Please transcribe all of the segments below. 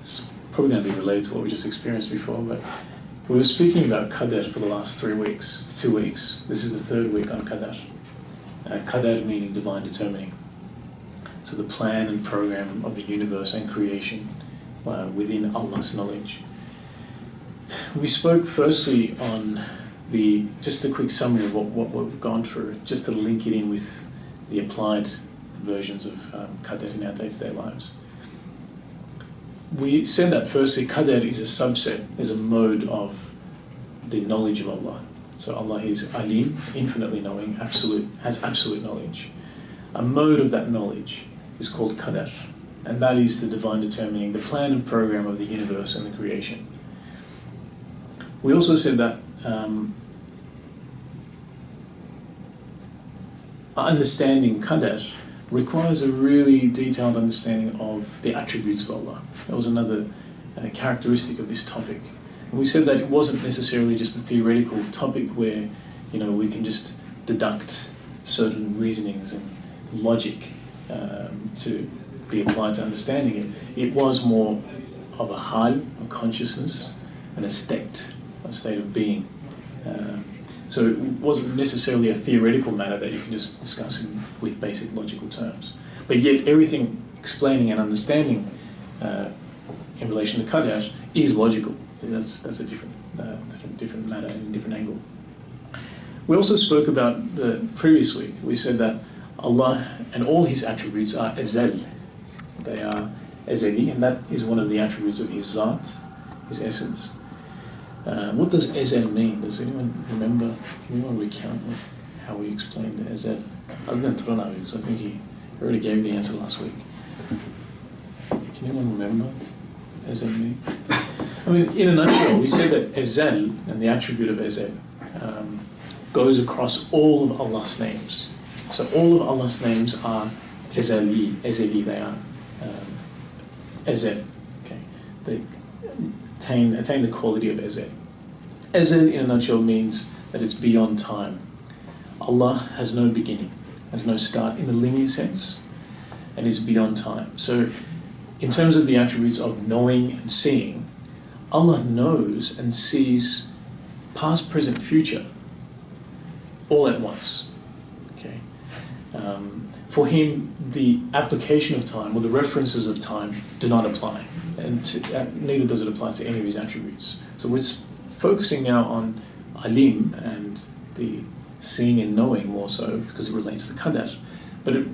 it's probably going to be related to what we just experienced before, but we were speaking about Qadar for the last 3 weeks. It's 2 weeks. This is the 3rd week on Qadar. Qadar meaning divine determining. So the plan and program of the universe and creation within Allah's knowledge. We spoke firstly on just a quick summary of what we've gone through, just to link it in with the applied versions of Qadar in our day-to-day lives. We said that firstly, Qadar is a subset, is a mode of the knowledge of Allah. So Allah is Alim, infinitely knowing, has absolute knowledge. A mode of that knowledge is called Qadar, and that is the divine determining, the plan and program of the universe and the creation. We also said that understanding Qadar requires a really detailed understanding of the attributes of Allah. That was another characteristic of this topic. And we said that it wasn't necessarily just a theoretical topic where, we can just deduct certain reasonings and logic to be applied to understanding it. It was more of a hal, a consciousness, and a state of being. So it wasn't necessarily a theoretical matter that you can just discuss with basic logical terms. But yet everything explaining and understanding in relation to Qadar is logical. That's a different matter and different angle. We also spoke about the previous week. We said that Allah and all His attributes are azal. They are azali, and that is one of the attributes of His zat, His essence. What does azal mean? Does anyone remember? Can anyone recount how we explained the azal? Other than Tronavi, because I think he already gave the answer last week. Can anyone remember azal mean? I mean, in a nutshell, we said that azal and the attribute of azal goes across all of Allah's names. So all of Allah's names are azali, they are azal. Okay, they attain the quality of azal. Azal, in a nutshell, means that it's beyond time. Allah has no beginning, has no start in the linear sense, and is beyond time. So, in terms of the attributes of knowing and seeing, Allah knows and sees past, present, future, all at once. Okay. For Him, the application of time or the references of time do not apply, and neither does it apply to any of His attributes. So we're focusing now on Alim and the seeing and knowing more so because it relates to Qadar, but it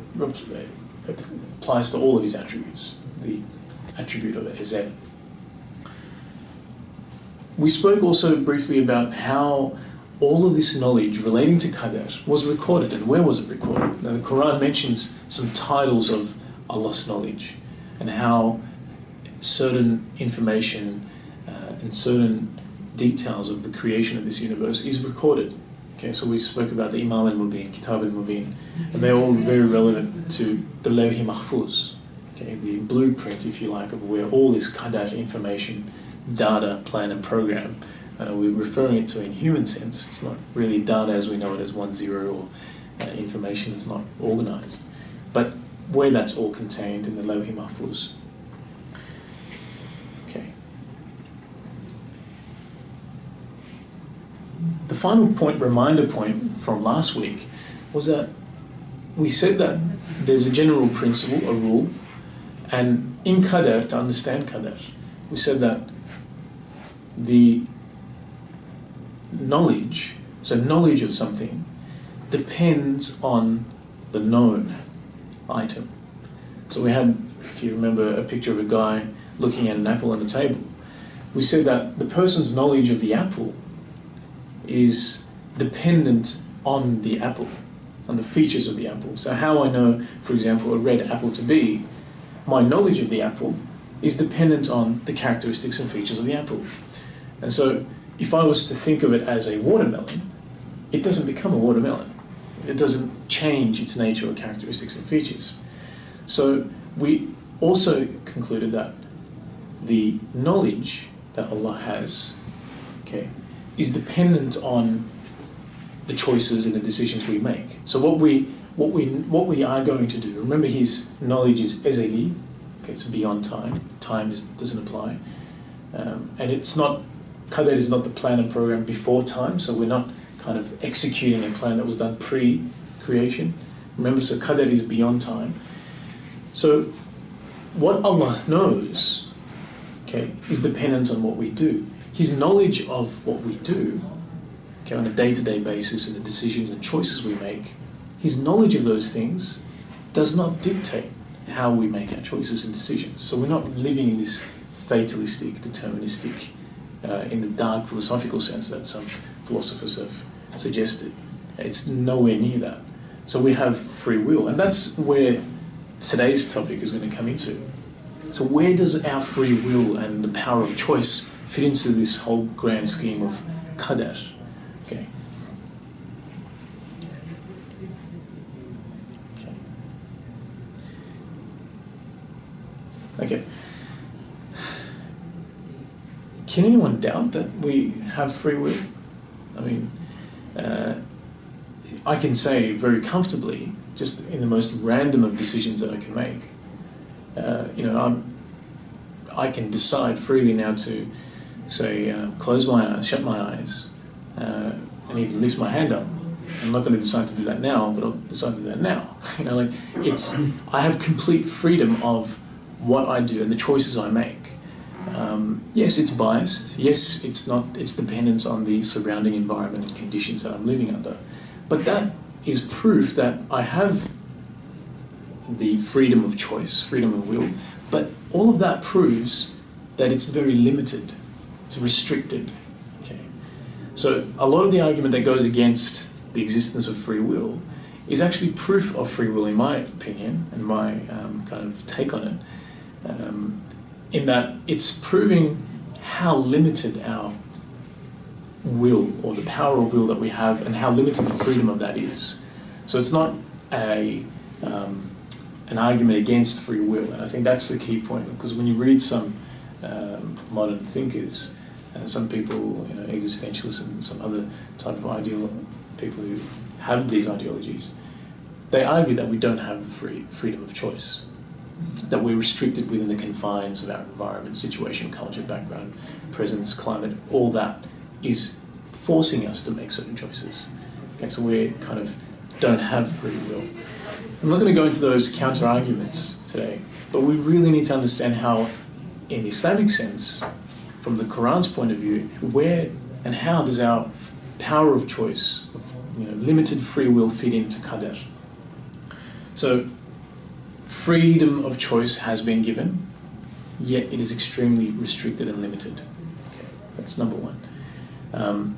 applies to all of His attributes, the attribute of Azal. We spoke also briefly about how all of this knowledge relating to Qadar was recorded, and where was it recorded? Now, the Quran mentions some titles of Allah's knowledge and how certain information and certain details of the creation of this universe is recorded. Okay, so we spoke about the Imam al-Mubin, Kitab al-Mubin, and they're all very relevant to the Lawh Mahfuz, okay, the blueprint, if you like, of where all this Qadar information, data, plan and program, we're referring it to in human sense. It's not really data as we know it as 1-0 or information that's not organized, but where that's all contained in the Lawh Mahfuz. Okay. The final point, reminder point from last week, was that we said that there's a general principle, a rule, and in Qadar, to understand Qadar, we said that the knowledge of something depends on the known item. So we had, if you remember, a picture of a guy looking at an apple on the table. We said that the person's knowledge of the apple is dependent on the apple, on the features of the apple. So how I know, for example, a red apple to be, my knowledge of the apple is dependent on the characteristics and features of the apple. And so if I was to think of it as a watermelon, it doesn't become a watermelon. It doesn't change its nature or characteristics and features. So we also concluded that the knowledge that Allah has, okay, is dependent on the choices and the decisions we make. So what we are going to do, remember His knowledge is ezeli, Okay, it's beyond time. Time doesn't apply. And it's not, Qadar is not the plan and program before time, so we're not kind of executing a plan that was done pre-creation. Remember, so Qadar is beyond time. So what Allah knows, okay, is dependent on what we do. His knowledge of what we do, okay, on a day-to-day basis and the decisions and choices we make, his knowledge of those things does not dictate how we make our choices and decisions. So we're not living in this fatalistic, deterministic, in the dark philosophical sense that some philosophers have suggested. It's nowhere near that. So we have free will, and that's where today's topic is going to come into. So where does our free will and the power of choice fit into this whole grand scheme of Qadar? Okay. Okay. Can anyone doubt that we have free will? I mean, I can say very comfortably, just in the most random of decisions that I can make, I can decide freely now to say, close my eyes, shut my eyes, and even lift my hand up. I'm not going to decide to do that now, but I'll decide to do that now. I have complete freedom of what I do and the choices I make. Yes, it's biased. Yes, it's dependent on the surrounding environment and conditions that I'm living under. But that is proof that I have the freedom of choice, freedom of will. But all of that proves that it's very limited. It's restricted. Okay. So a lot of the argument that goes against the existence of free will is actually proof of free will, in my opinion, and my kind of take on it. In that it's proving how limited our will, or the power of will that we have, and how limited the freedom of that is. So it's not an argument against free will, and I think that's the key point, because when you read some modern thinkers, some people, existentialists and some other type of people who have these ideologies, they argue that we don't have the freedom of choice, that we're restricted within the confines of our environment, situation, culture, background, presence, climate. All that is forcing us to make certain choices. Okay, so we kind of don't have free will. I'm not going to go into those counter-arguments today, but we really need to understand how, in the Islamic sense, from the Quran's point of view, where and how does our power of choice, limited free will, fit into Qadar? So, freedom of choice has been given, yet it is extremely restricted and limited. Okay, that's number one.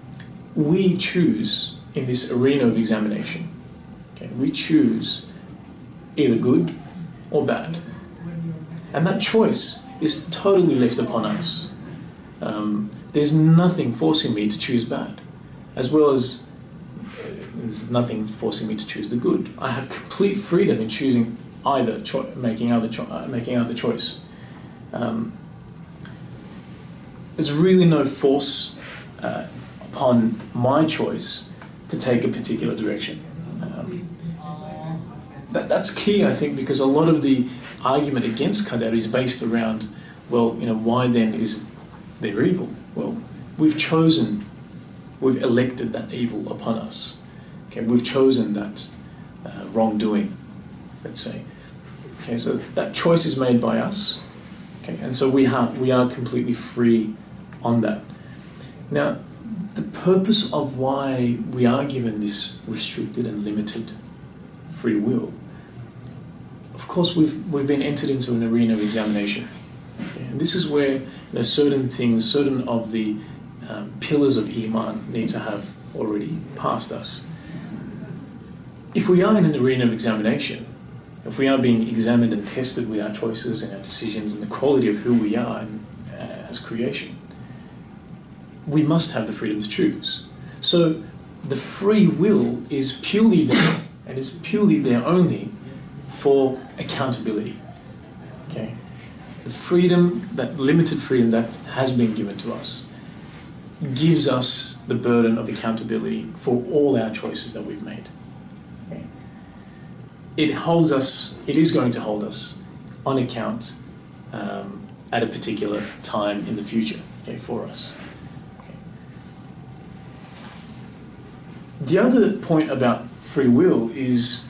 We choose in this arena of examination. Okay, we choose either good or bad, and that choice is totally left upon us. There's nothing forcing me to choose bad, as well as there's nothing forcing me to choose the good. I have complete freedom in choosing either making either choice. There's really no force upon my choice to take a particular direction. That's key, I think, because a lot of the argument against Qadar is based around, why then is there evil? Well, we've elected that evil upon us. Okay, we've chosen that wrongdoing, let's say. Okay, so that choice is made by us. Okay, and so we are completely free on that. Now, the purpose of why we are given this restricted and limited free will, of course, we've been entered into an arena of examination. Okay, and this is where certain things, certain of the pillars of Iman need to have already passed us. If we are in an arena of examination, if we are being examined and tested with our choices and our decisions and the quality of who we are as creation, we must have the freedom to choose. So the free will is purely there, and is purely there only for accountability. Okay? The freedom, that limited freedom that has been given to us, gives us the burden of accountability for all our choices that we've made. Okay? It is going to hold us on account at a particular time in the future, okay, for us. Okay. The other point about free will is,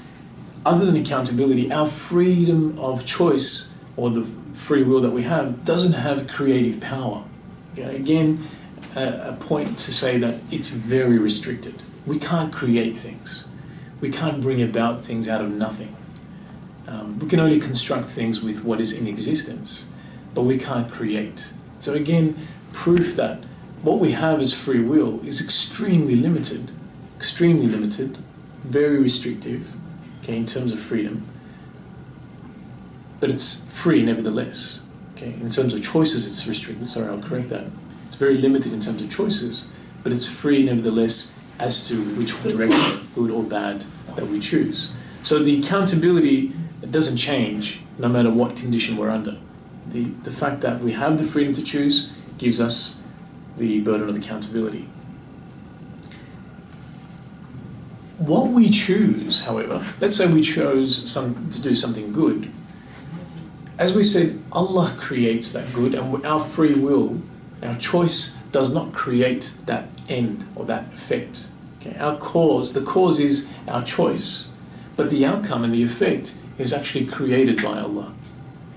other than accountability, our freedom of choice, or the free will that we have, doesn't have creative power. Okay? Again, a point to say that it's very restricted. We can't create things. We can't bring about things out of nothing. We can only construct things with what is in existence, but we can't create. So again, proof that what we have as free will is extremely limited, very restrictive, okay, in terms of freedom, but it's free nevertheless. Okay, in terms of choices, it's restricted. Sorry, I'll correct that. It's very limited in terms of choices, but it's free nevertheless as to which direction, good or bad, that we choose. So the accountability doesn't change no matter what condition we're under. The fact that we have the freedom to choose gives us the burden of accountability. What we choose, however, let's say we chose to do something good. As we said, Allah creates that good, and our free will, our choice, does not create that end or that effect. Okay? The cause is our choice, but the outcome and the effect is actually created by Allah.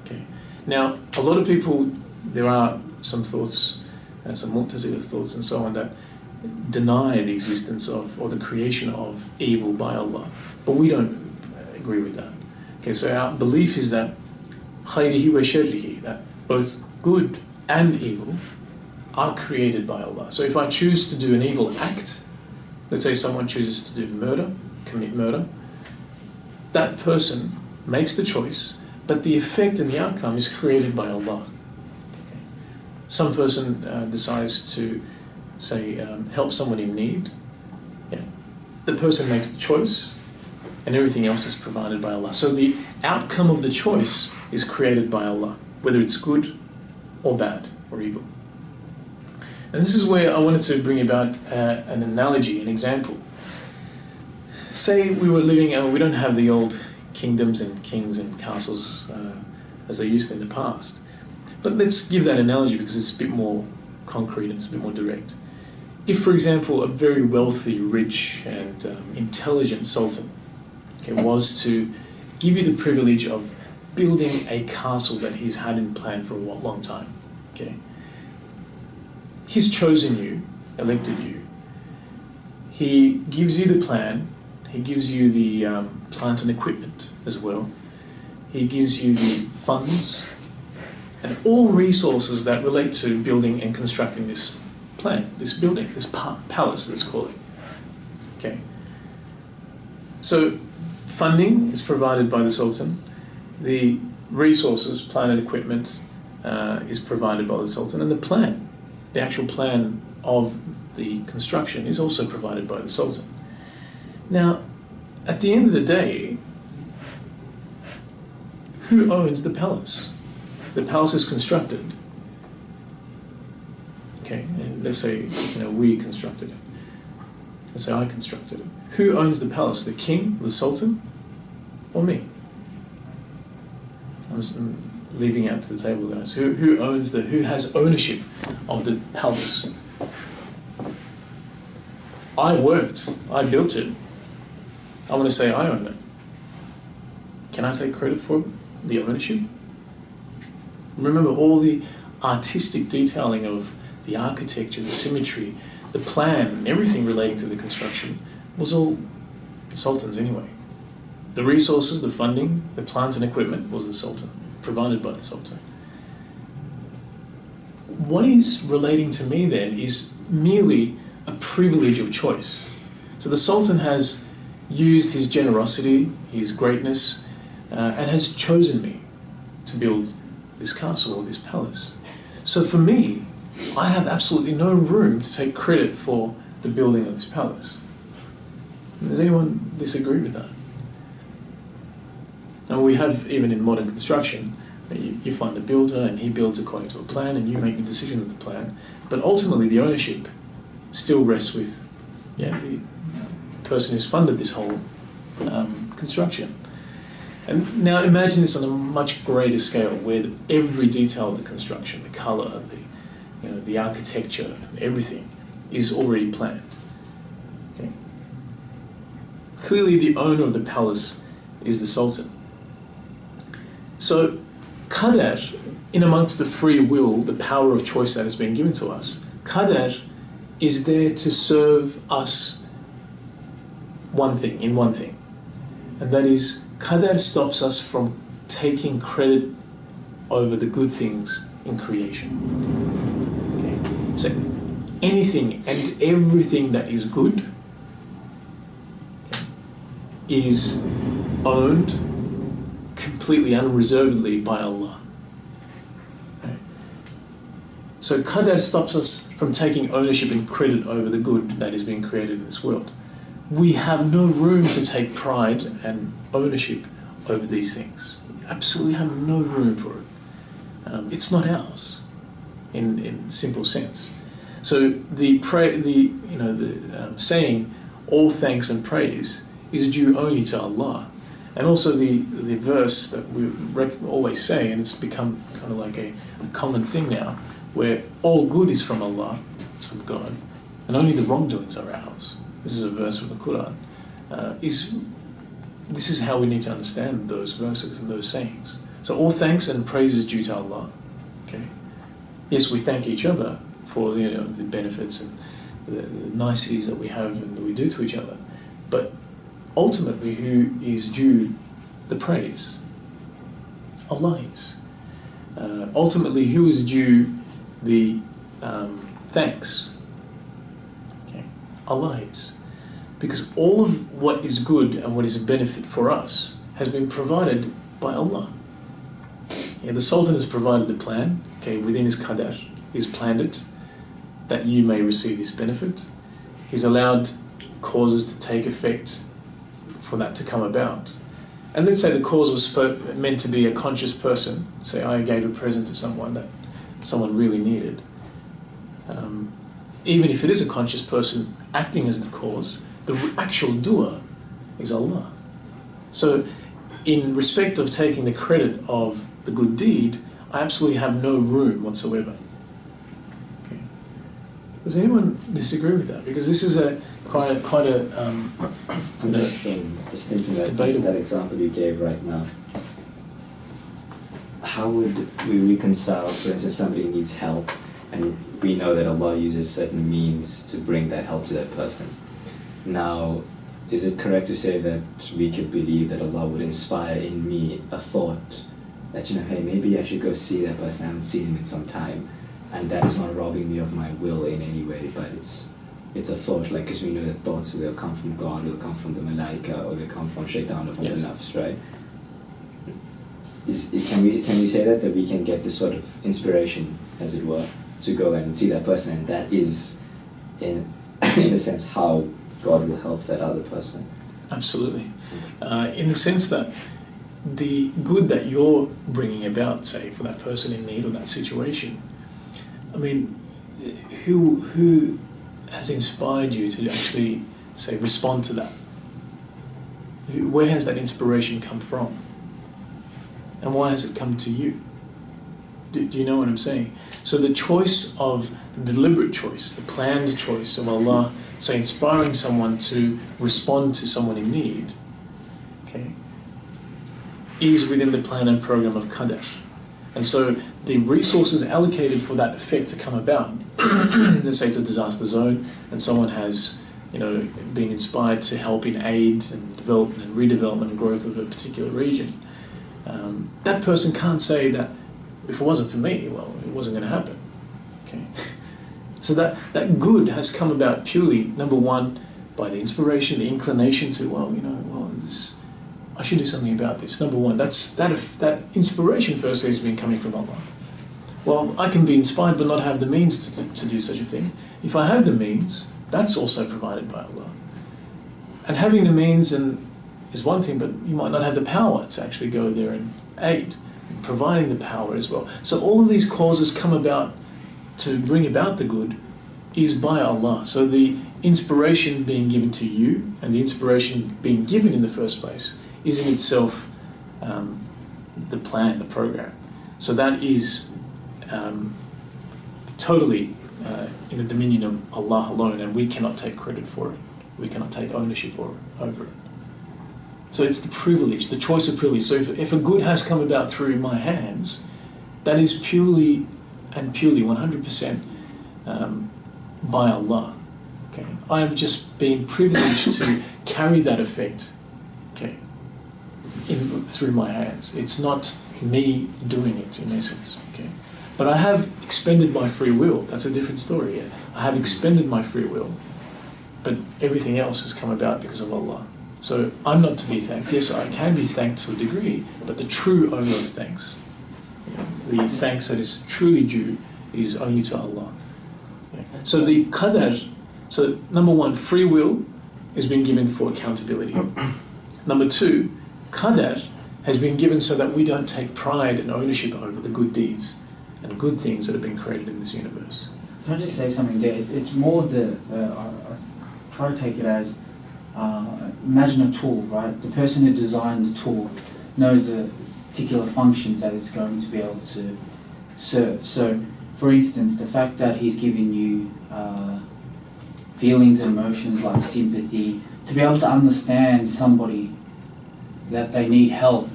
Okay? Now, a lot of people, there are some thoughts, some Mu'tazila thoughts and so on, that deny the existence of, or the creation of, evil by Allah. But we don't agree with that. Okay, so our belief is that khayrihi wa sharrihi, that both good and evil are created by Allah. So if I choose to do an evil act, let's say someone chooses to commit murder, that person makes the choice, but the effect and the outcome is created by Allah. Okay. Some person decides to, say, help someone in need. Yeah. The person makes the choice, and everything else is provided by Allah. So the outcome of the choice is created by Allah, whether it's good or bad or evil. And this is where I wanted to bring about an analogy, an example. Say we were living, we don't have the old kingdoms and kings and castles as they used to in the past. But let's give that analogy because it's a bit more concrete and it's a bit more direct. If, for example, a very wealthy, rich and intelligent sultan, okay, was to give you the privilege of building a castle that he's had in plan for a long time, okay? He's chosen you, elected you. He gives you the plan. He gives you the plant and equipment as well. He gives you the funds and all resources that relate to building and constructing this plant, this building, this palace, let's call it. Okay. So funding is provided by the Sultan. The resources, plant and equipment, is provided by the Sultan. And the plan, the actual plan of the construction, is also provided by the Sultan. Now, at the end of the day, who owns the palace? The palace is constructed. Okay, and let's say we constructed it. Let's say I constructed it. Who owns the palace? The king, the sultan, or me? I'm just leaving out to the table, guys. Who has ownership of the palace? I worked. I built it. I want to say I own it. Can I take credit for the ownership? Remember, all the artistic detailing of the architecture, the symmetry, the plan, everything relating to the construction was all the Sultan's anyway. The resources, the funding, the plants and equipment was the Sultan, provided by the Sultan. What is relating to me then is merely a privilege of choice. So the Sultan has used his generosity, his greatness, and has chosen me to build this castle or this palace. So for me, I have absolutely no room to take credit for the building of this palace. Does anyone disagree with that? And we have, even in modern construction, you find a builder and he builds according to a plan and you make the decision of the plan, but ultimately the ownership still rests with the person who's funded this whole construction. And now imagine this on a much greater scale, where every detail of the construction, the colour, the architecture, everything is already planned. Okay. Clearly, the owner of the palace is the Sultan. So, Qadar, in amongst the free will, the power of choice that has been given to us, Qadar is there to serve us one thing, and that is Qadar stops us from taking credit over the good things in creation. Okay? So anything and everything that is good, okay, is owned completely unreservedly by Allah. Okay? So Qadar stops us from taking ownership and credit over the good that is being created in this world. We have no room to take pride and ownership over these things. We absolutely have no room for it. It's not ours, in simple sense. So the saying, "All thanks and praise is due only to Allah," and also the verse that we always say, and it's become kind of like a common thing now, where all good is from Allah, it's from God, and only the wrongdoings are ours. This is a verse from the Quran. This is how we need to understand those verses and those sayings. So all thanks and praise is due to Allah. Okay. Yes, we thank each other for the benefits and the niceties that we have and that we do to each other. But ultimately, who is due the praise? Allah is. Ultimately, who is due the thanks? Allah is. Because all of what is good and what is a benefit for us has been provided by Allah. Yeah, the Sultan has provided the plan, okay, within his qadar. He's planned it, that you may receive this benefit. He's allowed causes to take effect for that to come about. And let's say the cause was meant to be a conscious person. Say I gave a present to someone that someone really needed. Even if it is a conscious person acting as the cause, the actual doer is Allah. So in respect of taking the credit of the good deed, I absolutely have no room whatsoever. Okay. Does anyone disagree with that? Because this is quite a I'm just thinking that that example you gave right now. How would we reconcile, for instance, somebody needs help, and we know that Allah uses certain means to bring that help to that person. Now, is it correct to say that we could believe that Allah would inspire in me a thought that, hey, maybe I should go see that person, I haven't seen him in some time, and that is not robbing me of my will in any way, but it's a thought, like, because we know that thoughts, they'll come from God, or they'll come from the Malaika, or they'll come from Shaitan, or from the Nafs, right? Can we say that we can get this sort of inspiration, as it were, to go and see that person, and that is, in a sense, how God will help that other person? Absolutely. In the sense that the good that you're bringing about, say, for that person in need or that situation, I mean, who has inspired you to actually, say, respond to that? Where has that inspiration come from? And why has it come to you? Do you know what I'm saying? So the choice of, the deliberate choice, the planned choice of Allah, say, inspiring someone to respond to someone in need, okay, is within the plan and program of Qadar. And so the resources allocated for that effect to come about, let's say it's a disaster zone and someone has, been inspired to help in aid and development and redevelopment and growth of a particular region, that person can't say that if it wasn't for me, well, it wasn't going to happen. Okay. So that good has come about purely, number one, by the inspiration, the inclination to, I should do something about this. Number one, that inspiration firstly has been coming from Allah. Well, I can be inspired but not have the means to do such a thing. If I have the means, that's also provided by Allah. And having the means is one thing, but you might not have the power to actually go there and aid, providing the power as well. So all of these causes come about to bring about the good is by Allah. So the inspiration being given to you and the inspiration being given in the first place is in itself the plan, the program. So that is totally in the dominion of Allah alone, and we cannot take credit for it. We cannot take ownership over it. So it's the privilege, the choice of privilege. So if a good has come about through my hands, that is purely 100% by Allah. Okay, I have just been privileged to carry that effect. Okay, through my hands. It's not me doing it in essence. Okay, but I have expended my free will. That's a different story. I have expended my free will, but everything else has come about because of Allah. So I'm not to be thanked. Yes, I can be thanked to a degree, but the true owner of thanks, the thanks that is truly due, is only to Allah. So the qadar, so number one, free will has been given for accountability. Number two, qadar has been given so that we don't take pride and ownership over the good deeds and good things that have been created in this universe. Can I just say something there? It's more the, I try to take it as, imagine a tool, right? The person who designed the tool knows the particular functions that it's going to be able to serve. So, for instance, the fact that he's given you feelings and emotions like sympathy, to be able to understand somebody that they need help,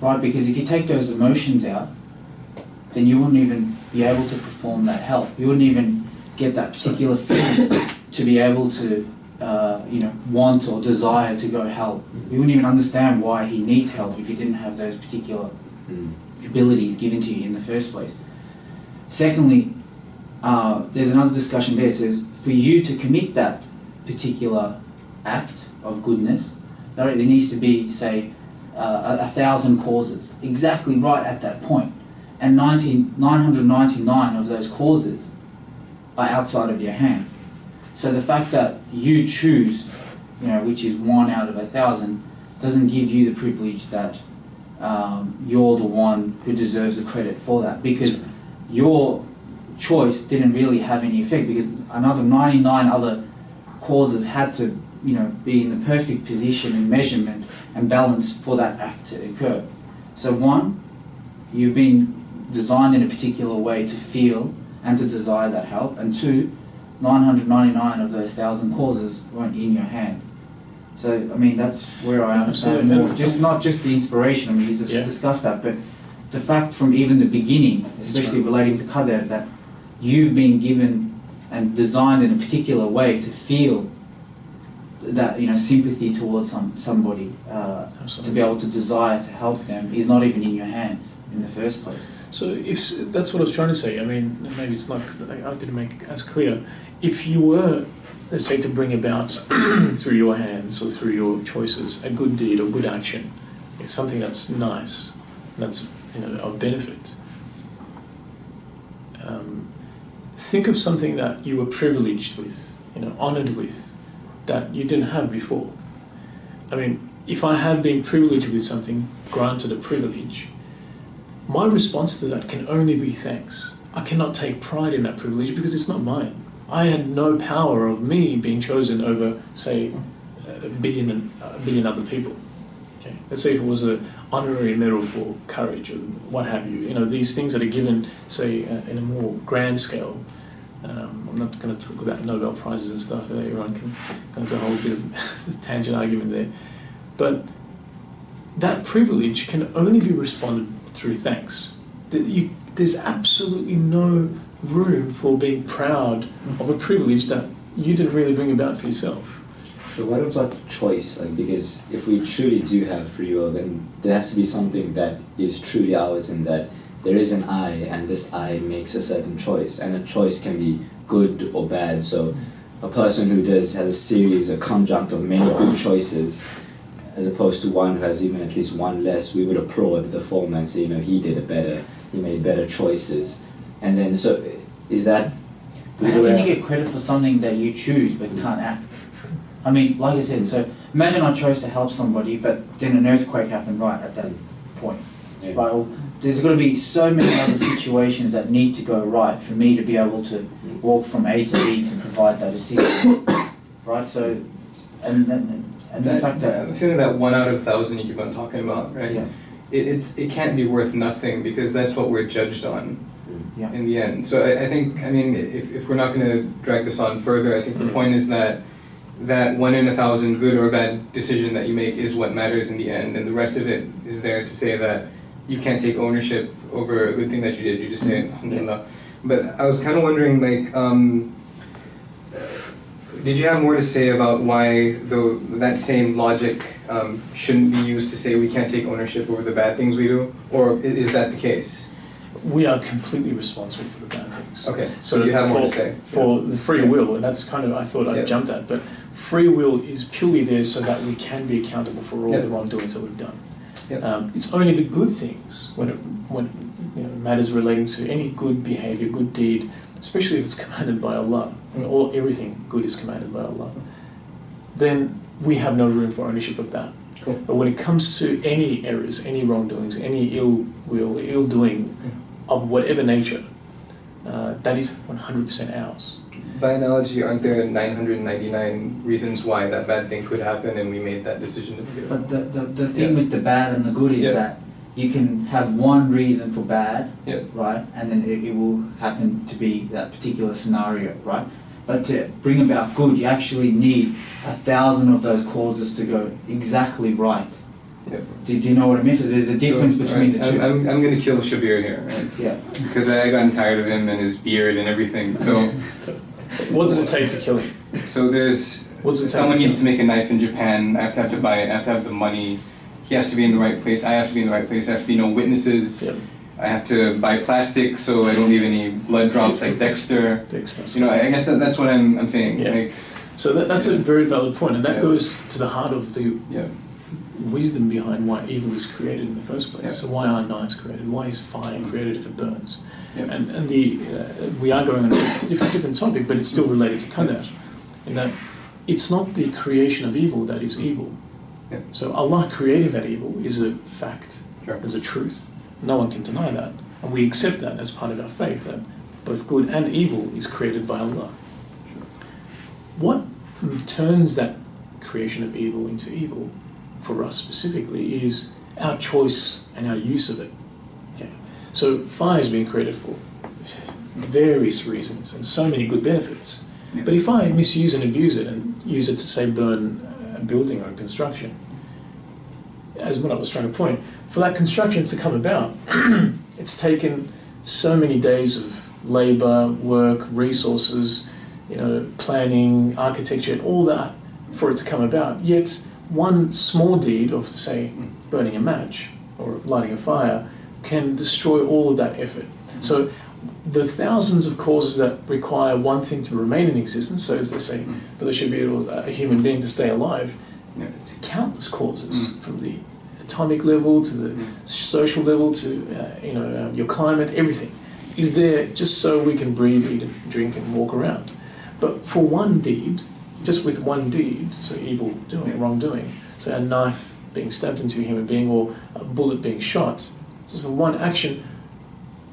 right? Because if you take those emotions out, then you wouldn't even be able to perform that help. You wouldn't even get that particular feeling to be able to want or desire to go help. You wouldn't even understand why he needs help if you didn't have those particular abilities given to you in the first place. Secondly, there's another discussion there. It says, for you to commit that particular act of goodness, there needs to be, say, 1,000 causes, exactly right at that point. And 999 of those causes are outside of your hand. So the fact that you choose, which is 1 out of 1,000, doesn't give you the privilege that you're the one who deserves the credit for that, because your choice didn't really have any effect, because another 99 other causes had to, be in the perfect position and measurement and balance for that act to occur. So one, you've been designed in a particular way to feel and to desire that help, and two, 999 of those 1,000 causes weren't in your hand. So, I mean, that's where I understand more. Just not just the inspiration, I mean, he's discussed that, but the fact from even the beginning, especially relating to qadar, that you've been given and designed in a particular way to feel that, sympathy towards somebody, to be able to desire to help them, is not even in your hands in the first place. So if that's what I was trying to say, I mean, maybe it's not, I didn't make it as clear. If you were, let's say, to bring about through your hands or through your choices a good deed or good action, something that's nice, that's of benefit, think of something that you were privileged with, honoured with, that you didn't have before. I mean, if I have been privileged with something, granted a privilege, my response to that can only be thanks. I cannot take pride in that privilege because it's not mine. I had no power of me being chosen over, say, a billion other people. Okay, let's say if it was an honorary medal for courage or what have you. These things that are given, say, in a more grand scale. I'm not going to talk about Nobel Prizes and stuff. Everyone can go into a whole bit of tangent argument there. But that privilege can only be responded through thanks. There's absolutely no room for being proud of a privilege that you didn't really bring about for yourself. But what about choice? Because if we truly do have free will, then there has to be something that is truly ours, in that there is an I, and this I makes a certain choice, and a choice can be good or bad. So a person who has a conjunct of many good choices, as opposed to one who has even at least one less, we would applaud the former and say, he did it better, he made better choices. And then, so, is that... How can you get credit for something that you choose but can't act? I mean, like I said, so imagine I chose to help somebody, but then an earthquake happened right at that point. Yeah. Right? Well, there's got to be so many other situations that need to go right for me to be able to walk from A to B to provide that assistance. Right? So, and the fact that... I'm feeling that 1 out of 1,000 you keep on talking about, right? Yeah. it can't be worth nothing because that's what we're judged on Yeah. in the end. So I think, I mean, if we're not going to drag this on further, I think the point is that 1 in 1,000 good or bad decision that you make is what matters in the end, and the rest of it is there to say that you can't take ownership over a good thing that you did. You just say, alhamdulillah. But I was kind of wondering, like, did you have more to say about why that same logic shouldn't be used to say we can't take ownership over the bad things we do? Or is that the case? We are completely responsible for the bad things. Okay, so you have more to say. For the free will, and that's kind of, I thought I Yeah. jumped at, but free will is purely there so that we can be accountable for all Yeah. the wrongdoings that we've done. Yeah. It's only the good things when matters relating to any good behavior, good deed, especially if it's commanded by Allah, and everything good is commanded by Allah, then we have no room for ownership of that. Cool. But when it comes to any errors, any wrongdoings, any ill will, ill doing of whatever nature, that is 100% ours. By analogy, aren't there 999 reasons why that bad thing could happen and we made that decision to begin with? But the thing Yeah. with the bad and the good is Yeah. that you can have one reason for bad, Yeah. right? And then it will happen to be that particular scenario, right? But to bring about good, you actually need 1,000 of those causes to go exactly right. Yeah. Do you know what I mean? So there's a difference between the two. I'm going to kill Shabir here, right? Yeah. Because I gotten tired of him and his beard and everything. So, What does it take to kill him? so there's What's it take someone to needs kill to make a knife in Japan. I have to buy it. I have to have the money. He has to be in the right place. I have to be in the right place. There have to be no witnesses. Yep. I have to buy plastic so I don't leave any blood drops like Dexter. You know, I guess that's what I'm saying. Yeah. Like, So that's a very valid point, and that Yeah. goes to the heart of the yeah. wisdom behind why evil is created in the first place. Yeah. So why are knives created? Why is fire created if it burns? Yeah. And we are going on a different topic, but it's still related to qadar, in that it's not the creation of evil that is evil. Yeah. So Allah creating that evil is a fact. Sure. There's a truth. No one can deny that, and we accept that as part of our faith that both good and evil is created by Allah. What turns that creation of evil into evil for us specifically is our choice and our use of it. Okay, so fire has been created for various reasons and so many good benefits. Yeah. But if I misuse and abuse it and use it to, say, burn a building or a construction, as what I was trying to point, for that construction to come about, it's taken so many days of labour, work, resources, planning, architecture, and all that for it to come about. Yet one small deed of, say, burning a match or lighting a fire can destroy all of that effort. So the thousands of causes that require one thing to remain in existence, so as they say, that there should be a human being to stay alive, Yeah. it's countless causes, from the atomic level to the social level to your climate, everything is there just so we can breathe, eat, and drink, and walk around. But for one deed, just with one deed, so evil doing, wrongdoing, so a knife being stabbed into a human being or a bullet being shot, just for one action,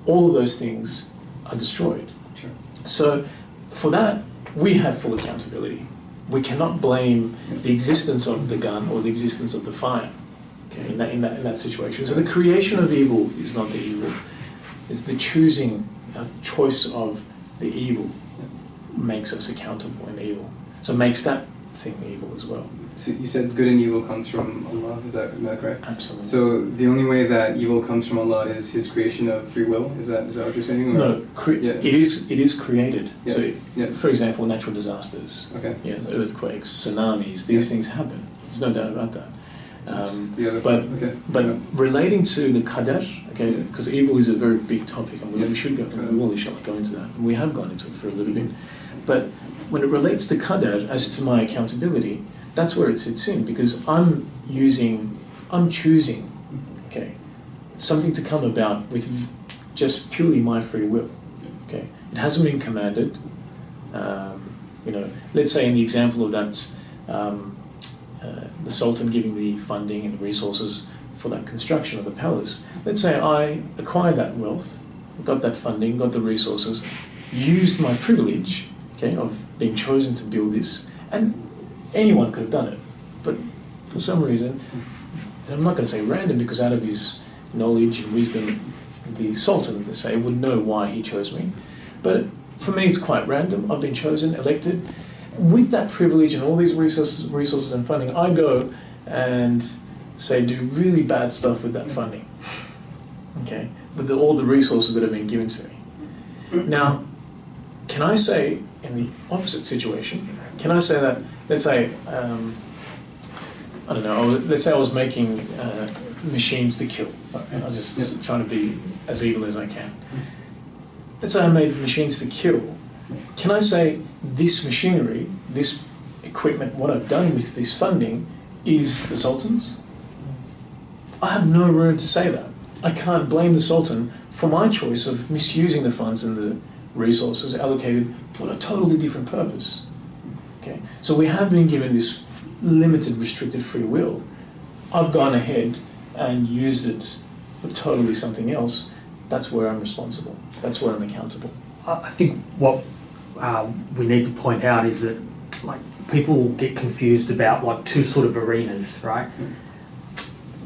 all of those things are destroyed. Sure. So for that, we have full accountability. We cannot blame the existence of the gun or the existence of the fire, okay, in that situation. So the creation of evil is not the evil. It's the choosing, choice of the evil makes us accountable in evil. So it makes that thing evil as well. So you said good and evil comes from Allah, is that correct? Absolutely. So the only way that evil comes from Allah is His creation of free will. Is that what you're saying? Or? No, Yeah. it is created. Yeah. So, Yeah. for example, natural disasters, Okay. earthquakes, tsunamis, these Yeah. things happen. There's no doubt about that. The other But okay. But Yeah. relating to the qadar, okay, Yeah. because evil is a very big topic, and Yeah. we should go, we will inshallah go into that. And we have gone into it for a little bit. But when it relates to qadar, as to my accountability, that's where it sits in, because I'm choosing, okay, something to come about with just purely my free will. Okay, it hasn't been commanded. Let's say in the example of that, the Sultan giving the funding and the resources for that construction of the palace. Let's say I acquired that wealth, got that funding, got the resources, used my privilege, okay, of being chosen to build this, and anyone could have done it, but for some reason, and I'm not going to say random, because out of his knowledge and wisdom, the Sultan, let's say, would know why he chose me. But for me, it's quite random. I've been chosen, elected. With that privilege and all these resources and funding, I go and say do really bad stuff with that funding. Okay, with all the resources that have been given to me. Now, can I say in the opposite situation? Can I say that? Let's say I don't know. Let's say I was making machines to kill. I was just trying to be as evil as I can. Let's say I made machines to kill. Can I say this machinery, this equipment, what I've done with this funding is the Sultan's? I have no room to say that. I can't blame the Sultan for my choice of misusing the funds and the resources allocated for a totally different purpose. Okay, so we have been given this limited, restricted free will. I've gone ahead and used it for totally something else. That's where I'm responsible. That's where I'm accountable. I think what we need to point out is that like people get confused about like two sort of arenas, right?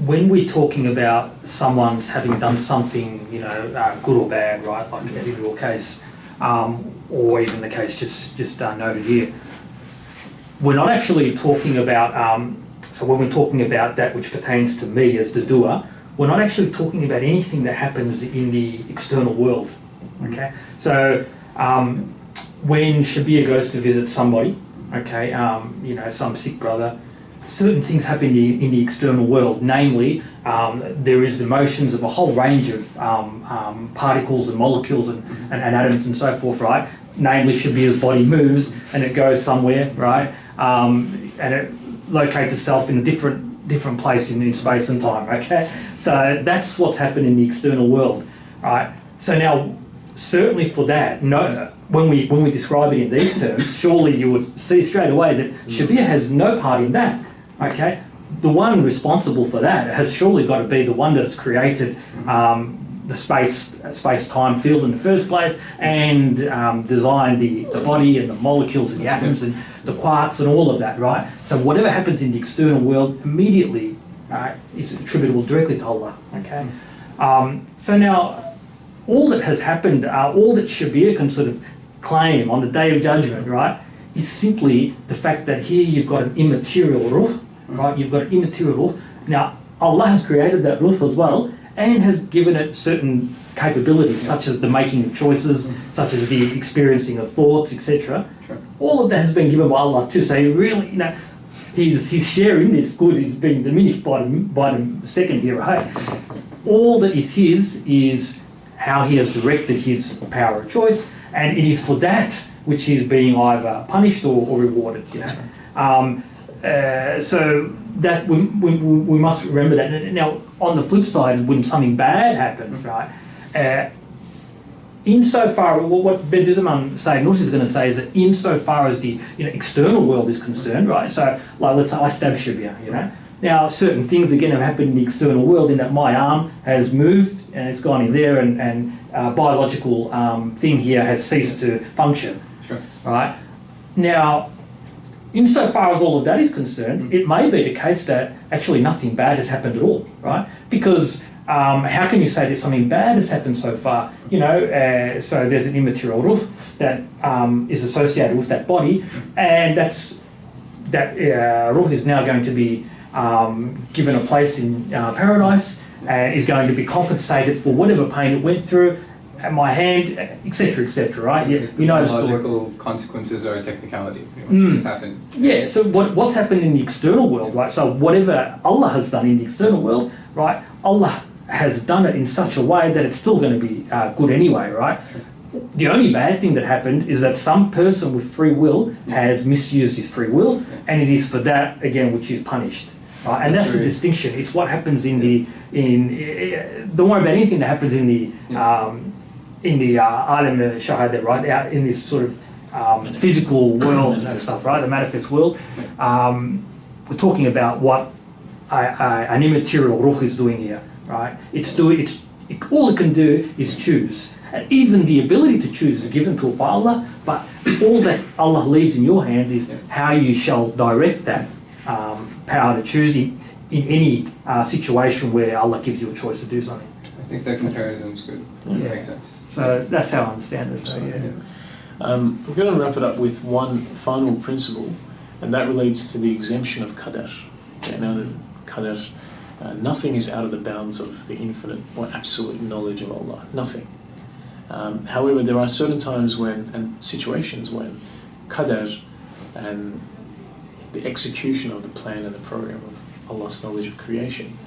When we're talking about someone's having done something, you know, good or bad, right? Like as in your case, or even the case just noted here, we're not actually talking about. So when we're talking about that which pertains to me as the doer, we're not actually talking about anything that happens in the external world. Okay, so when Shabir goes to visit somebody, okay, you know, some sick brother, certain things happen in the external world. Namely, there is the motions of a whole range of particles and molecules and atoms and so forth, right? Namely, Shabir's body moves and it goes somewhere, right? And it locates itself in a different place in space and time, okay? So that's what's happened in the external world, right? So now, certainly for that, no, when we describe it in these terms, surely you would see straight away that Shabir has no part in that, okay? The one responsible for that has surely got to be the one that has created the space-time field in the first place and designed the body and the molecules and the atoms and the quarks and all of that, right? So whatever happens in the external world immediately is attributable directly to Allah, okay? So now, all that has happened, all that Shabir can sort of claim on the Day of Judgment, right, is simply the fact that here you've got an immaterial ruh, right? You've got an immaterial ruh. Now, Allah has created that ruh as well and has given it certain capabilities, such as the making of choices, such as the experiencing of thoughts, etc. Sure. All of that has been given by Allah too. So he really, you know, his share in this good is being diminished by the second here, right? All that is his is how he has directed his power of choice, and it is for that which he is being either punished or rewarded. You know? So that we must remember that. Now, on the flip side, when something bad happens, right? Insofar, what Bediüzzaman Sayyid Nursi is going to say is that insofar as the external world is concerned, right? So, like, let's say I stab Shabir, you know. Now, certain things again have happened in the external world in that my arm has moved and it's gone in there, and biological thing here has ceased to function. Sure. Right? Now, insofar as all of that is concerned, it may be the case that actually nothing bad has happened at all, right? Because how can you say that something bad has happened so far? You know, so there's an immaterial ruh that is associated with that body, and that ruh is now going to be given a place in paradise, is going to be compensated for whatever pain it went through at my hand, etc., right? Yeah, we know the story. Logical consequences are a technicality. What's happened. Yeah, so what's happened in the external world, right? So whatever Allah has done in the external world, right? Allah has done it in such a way that it's still going to be good anyway, right? The only bad thing that happened is that some person with free will has misused his free will, and it is for that, again, which is punished. Right? And that's the distinction. It's what happens in don't worry about anything that happens in the alam shahada, right? Out in this sort of physical world and stuff, right? The manifest world. We're talking about what an immaterial ruh is doing here, right? All it can do is choose. And even the ability to choose is given to it by Allah, but all that Allah leaves in your hands is how you shall direct that power to choose in any situation where Allah gives you a choice to do something. I think that comparison is good. Yeah. Makes sense. So that's how I understand it. So, yeah. We're going to wrap it up with one final principle, and that relates to the exemption of qadar. Okay, now, the qadar, nothing is out of the bounds of the infinite or absolute knowledge of Allah. Nothing. However, there are certain times when, and situations when, qadar and the execution of the plan and the program of Allah's knowledge of creation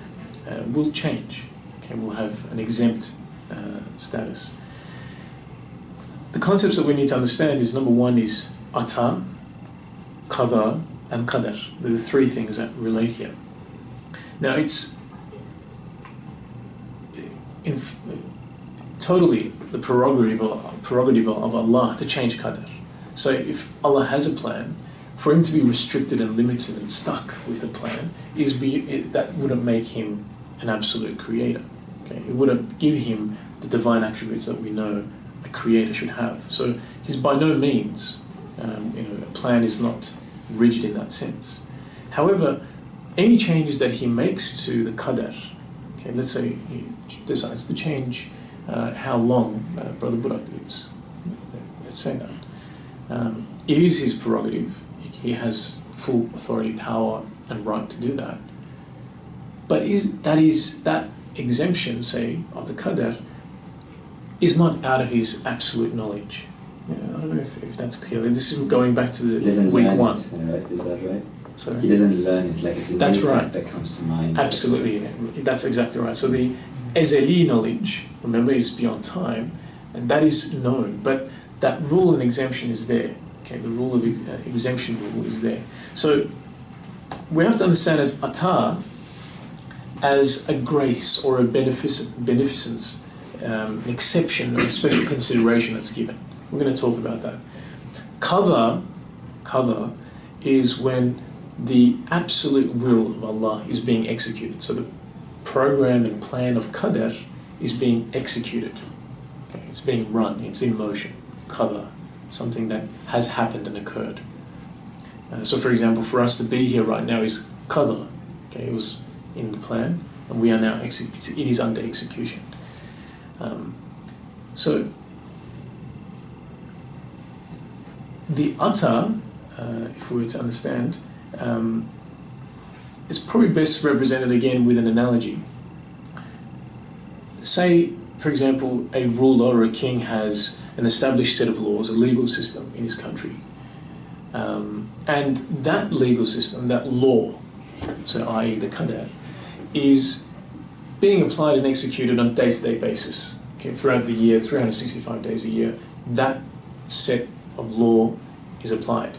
will change. Okay, will have an exempt status. The concepts that we need to understand is, number one is ata, qada, and qadar. They're the three things that relate here. Now, it's totally the prerogative of Allah to change qadar. So if Allah has a plan, for him to be restricted and limited and stuck with the plan, that wouldn't make him an absolute creator. Okay, it wouldn't give him the divine attributes that we know a creator should have. So he's by no means, a plan is not rigid in that sense. However, any changes that he makes to the qadar, okay, let's say he decides to change how long Brother Burak lives, let's say that. It is his prerogative. He has full authority, power, and right to do that. But that exemption, say, of the qadar, is not out of his absolute knowledge. I don't know if that's clear. This is going back to the week one. Right? Is that right? Sorry? He doesn't learn it, like it's a That's new right. fact that comes to mind. Absolutely, that's exactly right. So the ezeli knowledge, remember, is beyond time, and that is known. But that rule and exemption is there. Okay, the rule of exemption rule is there. So we have to understand as ata as a grace or a beneficence, an exception or a special consideration that's given. We're going to talk about that. Qadha is when the absolute will of Allah is being executed. So the program and plan of qadar is being executed. Okay, it's being run, it's in motion. Qadha, something that has happened and occurred. So for example, for us to be here right now is qadha. Okay, it was in the plan, and we are now it is under execution. So the ata, if we were to understand, is probably best represented again with an analogy. Say, for example, a ruler or a king has an established set of laws, a legal system in his country. And that legal system, that law, so i.e. the qadar, is being applied and executed on a day-to-day basis. Okay, throughout the year, 365 days a year, that set of law is applied.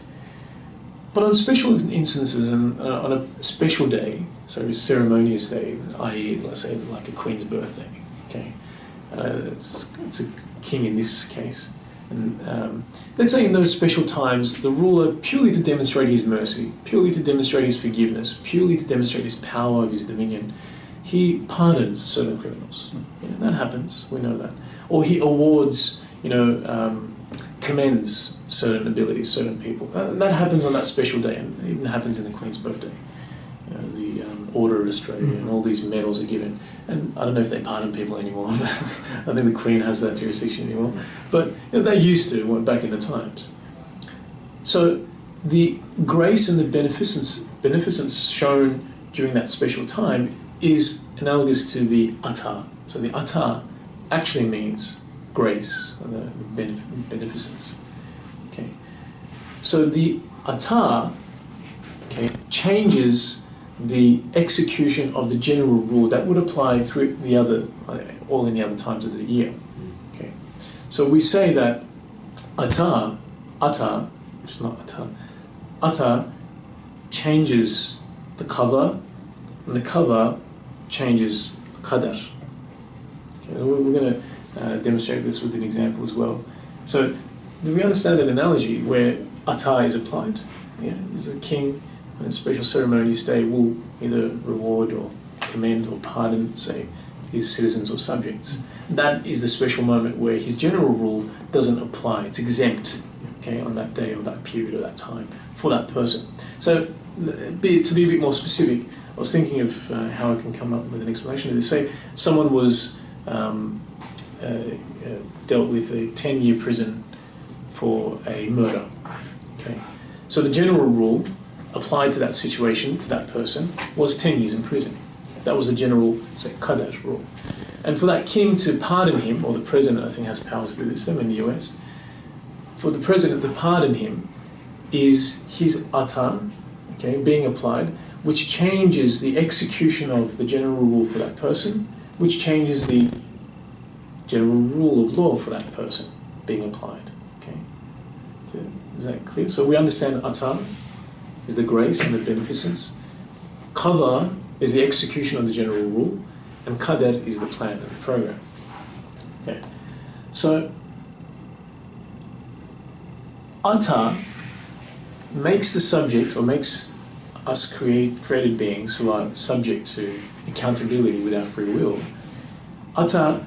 But on special instances and on a special day, so a ceremonious day, i.e. let's say like a queen's birthday, okay, it's a king in this case, and let's say in those special times, the ruler, purely to demonstrate his mercy, purely to demonstrate his forgiveness, purely to demonstrate his power of his dominion, he pardons certain criminals. Yeah, that happens, we know that. Or he awards, commends certain abilities, certain people. That happens on that special day, and it even happens in the Queen's birthday. The Order of Australia and all these medals are given. And I don't know if they pardon people anymore. I think the Queen has that jurisdiction anymore. But they used to, back in the times. So the grace and the beneficence shown during that special time is analogous to the ata. So the ata actually means grace, or the beneficence. Okay. So the ata, okay, changes the execution of the general rule that would apply through all in the other times of the year. Okay. So we say that ata, which is not ata changes the qadha, and the qadha changes the qadar. Okay, we're going to demonstrate this with an example as well. So we understand an analogy where ata is applied. Yeah, there's a king on a special ceremonious day will either reward or commend or pardon, say, his citizens or subjects. That is the special moment where his general rule doesn't apply. It's exempt, okay, on that day or that period or that time for that person. So to be a bit more specific, I was thinking of how I can come up with an explanation of this. Say someone was dealt with a 10-year prison for a murder. Okay, so the general rule applied to that situation, to that person, was 10 years in prison. That was the general, say, qadar rule. And for that king to pardon him, or the president, I think, has powers to do this, them in the US, for the president to pardon him is his ata, okay, being applied, which changes the execution of the general rule for that person, which changes the general rule of law for that person being applied. Okay, is that clear? So we understand ata is the grace and the beneficence. Qadar is the execution of the general rule, and qadar is the plan and the program. Okay, so ata makes the subject, or makes us created beings who are subject to accountability with our free will. Ata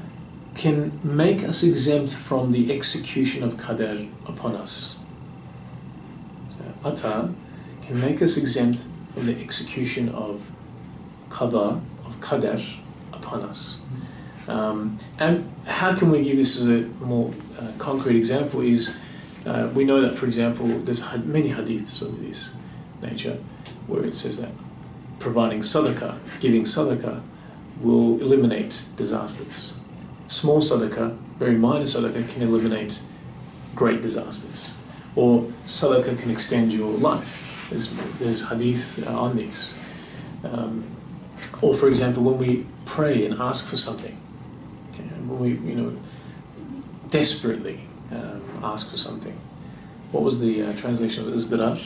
can make us exempt from the execution of qadar upon us. So ata can make us exempt from the execution of qadar upon us. And how can we give this as a more concrete example is, we know that, for example, there's many hadiths of this nature where it says that providing sadaqah, giving sadaqah, will eliminate disasters. Small sadaqah, very minor sadaqah, can eliminate great disasters. Or sadaqah can extend your life. There's hadith on this. Or, for example, when we pray and ask for something, okay, when we, desperately ask for something. What was the translation of izdirar?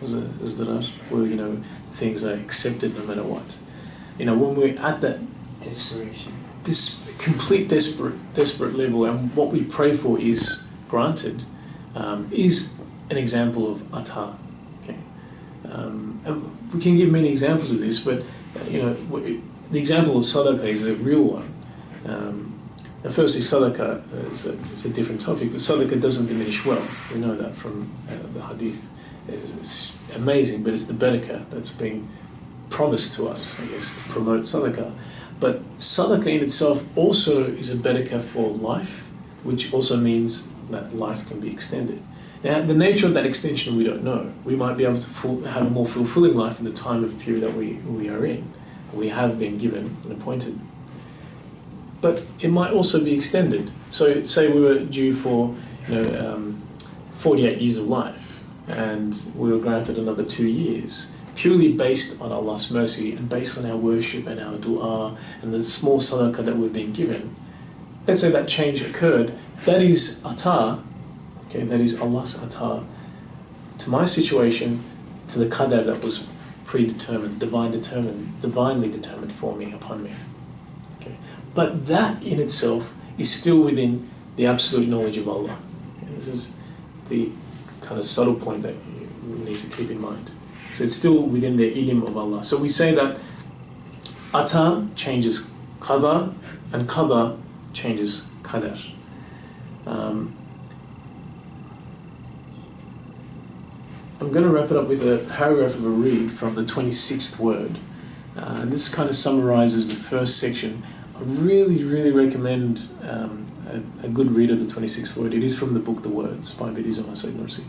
Was it izdirar? Where, things are accepted no matter what. When we're at that Desperation. this complete desperate level, and what we pray for is granted, is an example of ata. Okay, and we can give many examples of this, but the example of sadaqah is a real one. And firstly, sadaqah it's a different topic, but sadaqah doesn't diminish wealth. We know that from the hadith. It's amazing, but it's the barakah that's being promised to us, I guess, to promote sadaqah. But sadaqah in itself also is a barakah for life, which also means that life can be extended. Now, the nature of that extension we don't know. We might be able to have a more fulfilling life in the time of period that we are in. We have been given and appointed. But it might also be extended. So say we were due for 48 years of life, and we were granted another 2 years, purely based on Allah's mercy and based on our worship and our dua and the small sadaqah that we've been given. Let's say that change occurred. That is ata, okay, that is Allah's ata to my situation, to the qadar that was predetermined, divinely determined for me, upon me. Okay. But that in itself is still within the absolute knowledge of Allah. Okay. This is the kind of subtle point that you need to keep in mind. So it's still within the ilm of Allah. So we say that ata changes qadar, and qadar changes qadar. I'm going to wrap it up with a paragraph of a read from the 26th word. And this kind of summarizes the first section. I really, really recommend a good read of the 26th word. It is from the book The Words by Bediüzzaman Said Nursi.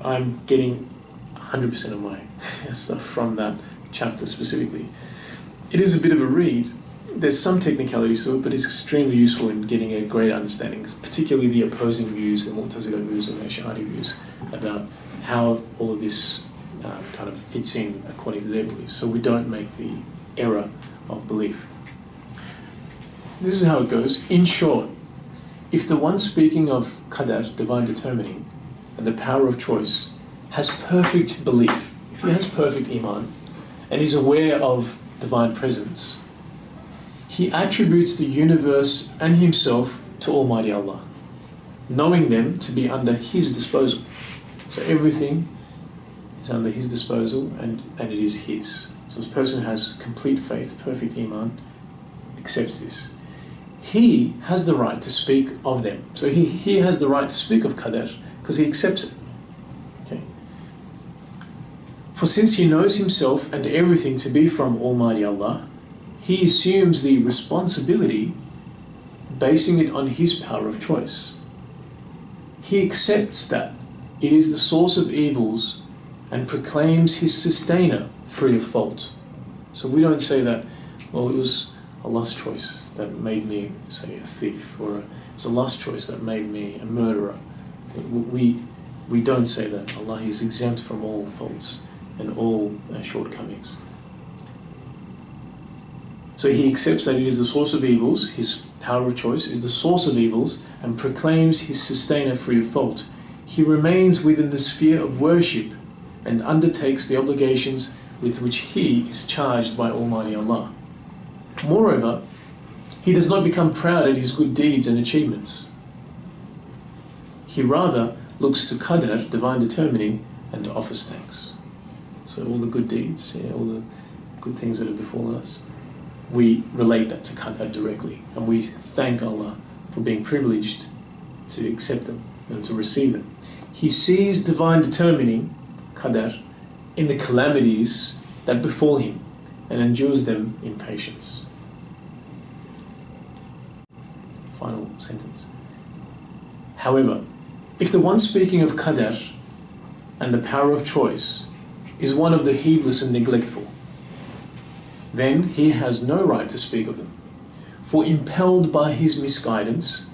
I'm getting 100% of my stuff from that chapter specifically. It is a bit of a read. There's some technicalities to it, but it's extremely useful in getting a great understanding, particularly the opposing views, the Mu'tazila views and the Ash'ari views, about how all of this kind of fits in according to their beliefs, so we don't make the error of belief. This is how it goes. In short, if the one speaking of qadar, divine determining, and the power of choice, has perfect belief, if he has perfect iman, and is aware of divine presence, he attributes the universe and himself to Almighty Allah, knowing them to be under his disposal. So everything is under his disposal, and it is his. So this person who has complete faith, perfect iman, accepts this. He has the right to speak of them. So he has the right to speak of qadar because he accepts it. Okay. For since he knows himself and everything to be from Almighty Allah, he assumes the responsibility, basing it on his power of choice. He accepts that it is the source of evils and proclaims his sustainer free of fault. So we don't say that, well, it was Allah's choice that made me, say, a thief, or it was Allah's choice that made me a murderer. We don't say that. Allah is exempt from all faults and all shortcomings. So he accepts that it is the source of evils, his power of choice is the source of evils, and proclaims his sustainer free of fault. He remains within the sphere of worship and undertakes the obligations with which he is charged by Almighty Allah. Moreover, he does not become proud at his good deeds and achievements. He rather looks to Qadr, divine determining, and offers thanks. So all the good deeds, all the good things that have befallen us, we relate that to Qadr directly, and we thank Allah for being privileged to accept them and to receive them. He sees divine determining, Qadr, in the calamities that befall him and endures them in patience. Final sentence. However, if the one speaking of Qadr and the power of choice is one of the heedless and neglectful, then he has no right to speak of them. For impelled by his misguidance,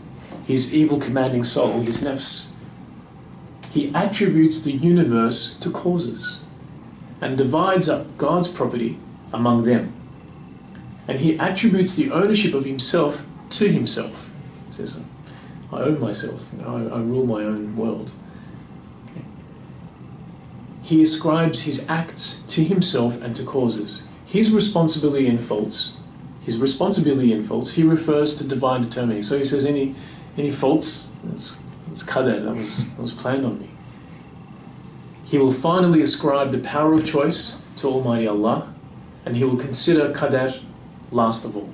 his evil commanding soul, his nafs, he attributes the universe to causes and divides up God's property among them. And he attributes the ownership of himself to himself. He says, I own myself, I rule my own world. Okay. He ascribes his acts to himself and to causes. His responsibility in faults, he refers to divine determining. So he says, any faults, it's qadar, that was planned on me. He will finally ascribe the power of choice to Almighty Allah, and he will consider qadar last of all.